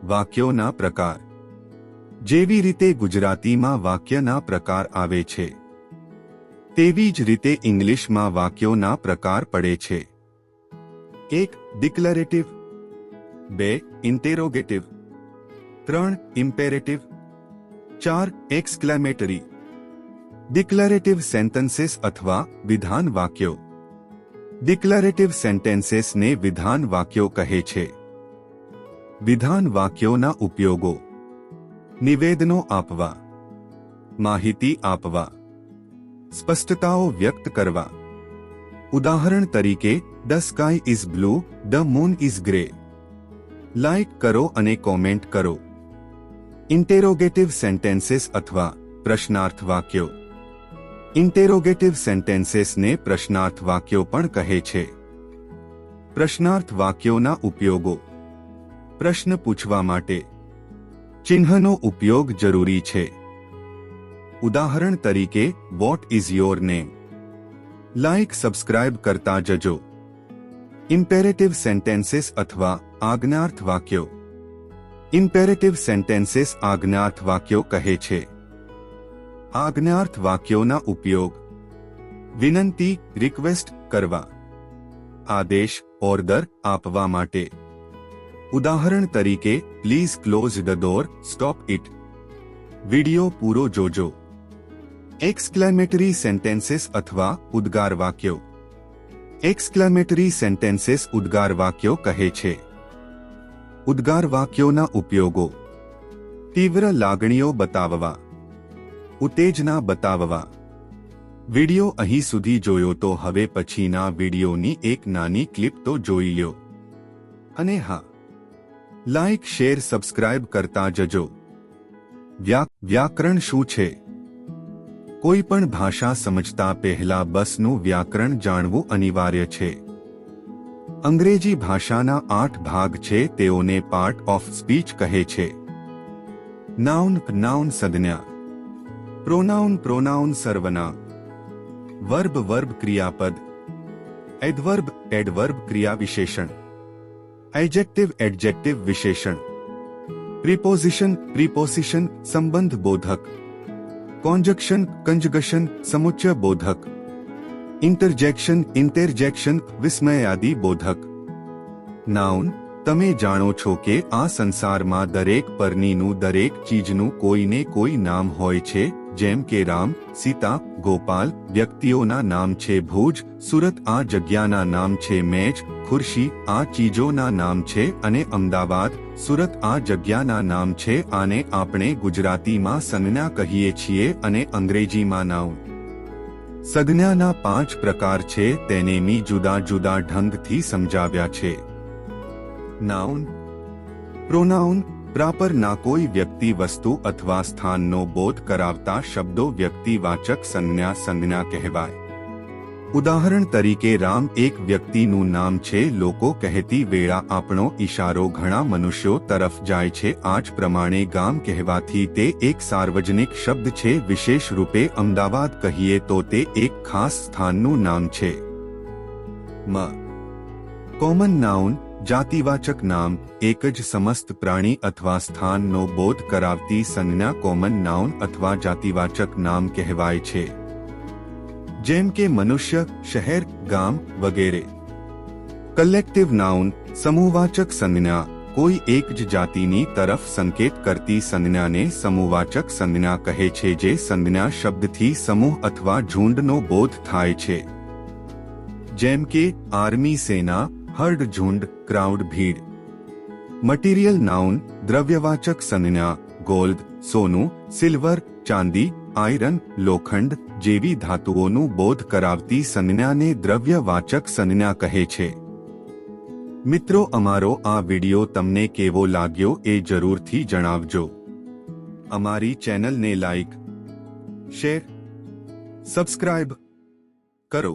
વાક્યોના પ્રકાર. જેવી રીતે ગુજરાતીમાં વાક્યના પ્રકાર આવે છે, તેવી જ રીતે ઇંગ્લિશમાં વાક્યોના પ્રકાર પડે છે. 1. ડિક્લેરેટિવ, 2. ઇન્ટેરોગેટિવ, 3. ઇમ્પેરેટિવ, 4. એક્સક્લેમેટરી. ડિક્લેરેટિવ સેન્ટેન્સીસ અથવા વિધાન વાક્યો. ડિક્લેરેટિવ સેન્ટેન્સીસને વિધાન વાક્યો કહે છે. વિધાન વાક્યોના ઉપયોગો: નિવેદનો આપવા, માહિતી આપવા, સ્પષ્ટતાઓ વ્યક્ત કરવા. ઉદાહરણ તરીકે, the sky is blue, the moon is grey. Like કરો અને કોમેન્ટ કરો. ઇન્ટેરોગેટિવ સેન્ટેન્સીસ અથવા પ્રશ્નાર્થ વાક્યો. ઇન્ટેરોગેટિવ સેન્ટેન્સીસને પ્રશ્નાર્થ વાક્યો પણ કહે છે. પ્રશ્નાર્થ વાક્યોના ઉપયોગો: પ્રશ્ન પૂછવા માટે ચિહ્નનો ઉપયોગ જરૂરી છે. ઉદાહરણ તરીકે, what is your name? Like subscribe કરતા જજો. ઇમ્પેરેટિવ સેન્ટેન્સીસ અથવા આજ્ઞાર્થ વાક્યો. ઇમ્પેરેટિવ સેન્ટેન્સીસ આજ્ઞાર્થ વાક્યો કહે છે. આજ્ઞાર્થ વાક્યોના ઉપયોગ: વિનંતી, રિક્વેસ્ટ કરવા, આદેશ, ઓર્ડર આપવા માટે. ઉદાહરણ તરીકે, please close the door, stop it. Video પૂરો જોજો. એક્સક્લેમેટરી સેન્ટેન્સીસ અથવા ઉદ્ગાર વાક્યો. એક્સક્લેમેટરી સેન્ટેન્સીસ ઉદ્ગાર વાક્યો કહે છે. ઉદ્ગાર વાક્યોના ઉપયોગો: તીવ્ર લાગણીઓ બતાવવા, ઉત્તેજના બતાવવા. વિડિયો અહીં સુધી જોયો તો હવે પછીના વિડિયોની એક નાની ક્લિપ તો જોઈ લ્યો. અને હા, લાઇક, શેર, સબસ્ક્રાઇબ કરતા જજો. વ્યાકરણ શું છે? કોઈ પણ ભાષા સમજતા પહેલા બસનું વ્યાકરણ જાણવું અનિવાર્ય છે. અંગ્રેજી ભાષાના 8 ભાગ છે, તેઓને પાર્ટ ઓફ સ્પીચ કહે છે. નાઉન, નાઉન સંજ્ઞા. પ્રોનાઉન, પ્રોનાઉન સર્વનામ. વર્બ, વર્બ ક્રિયાપદ. એડવર્બ, એડવર્બ ક્રિયા વિશેષણ. એડજેક્ટિવ, એડજેક્ટિવ વિશેષણ. પ્રિપોઝિશન, પ્રિપોઝિશન સંબંધ બોધક. કોન્જક્શન, કંજગશન સમુચ્ચય બોધક. ઇન્ટરજેક્શન, ઇન્ટરજેક્શન વિસ્મયાદિ બોધક. નાઉન. તમે જાણો છો કે આ સંસારમાં દરેક પરનીનું, દરેક ચીજનું કોઈને કોઈ નામ હોય છે. જેમ કે રામ, સીતા, ગોપાલ વ્યક્તિઓના નામ છે. ભુજ, સુરત આ જગ્યાના નામ છે. મેજ, ખુરશી આ ચીજોના નામ છે. અને અમદાવાદ, સુરત આ જગ્યાના નામ છે. આને આપણે ગુજરાતીમાં સંજ્ઞા કહીએ છીએ અને અંગ્રેજીમાં નાઉન. સંજ્ઞાના 5 પ્રકાર છે, તેને મી જુદા જુદા ઢંગથી સમજાવ્યા છે. નાઉન. પ્રોનાઉન. પ્રાપરના કોઈ વ્યક્તિ, વસ્તુ અથવા સ્થાનનો બોધ કરાવતા શબ્દો વ્યક્તિવાચક સંજ્ઞા, સંજ્ઞા કહેવાય. ઉદાહરણ તરીકે, રામ એક વ્યક્તિનું નામ છે. લોકો કહેતી વેળા આપણો ઈશારો ઘણા મનુષ્યો તરફ જાય છે. આ જ પ્રમાણે ગામ કહેવાથી તે એક સાર્વજનિક શબ્દ છે. વિશેષ રૂપે અમદાવાદ કહીએ તો તે એક ખાસ સ્થાનનું નામ છે. Common noun. જાતિવાચક નામ. એક જ સમસ્ત પ્રાણી અથવા સ્થાનનો બોધ કરાવતી સંજ્ઞા કોમન નાઉન અથવા જાતિવાચક નામ કહેવાય છે. જેમ કે મનુષ્ય, શહેર, ગામ વગેરે. Collective noun. સમૂહવાચક સંજ્ઞા. કોઈ એક જ જાતિની તરફ સંકેત કરતી સંજ્ઞાને સમૂહવાચક સંજ્ઞા કહે છે. જે સંજ્ઞા શબ્દથી સમૂહ અથવા ઝુંડનો બોધ થાય છે. જેમ કે આર્મી, સેના, હર્ડ, ઝુંડ, ક્રાઉડ, ભીડ. Material noun. દ્રવ્યવાચક સંજ્ઞા. ગોલ્ડ, સોનું, સિલ્વર, ચાંદી, આયરન, લોખંડ જેવી ધાતુઓનું બોધ કરાવતી સંજ્ઞાને દ્રવ્યવાચક સંજ્ઞા કહે છે. મિત્રો, અમારો આ વિડિયો તમને કેવો લાગ્યો એ જરૂરથી જણાવજો. અમારી ચેનલને લાઇક, શેર, સબસ્ક્રાઇબ કરો.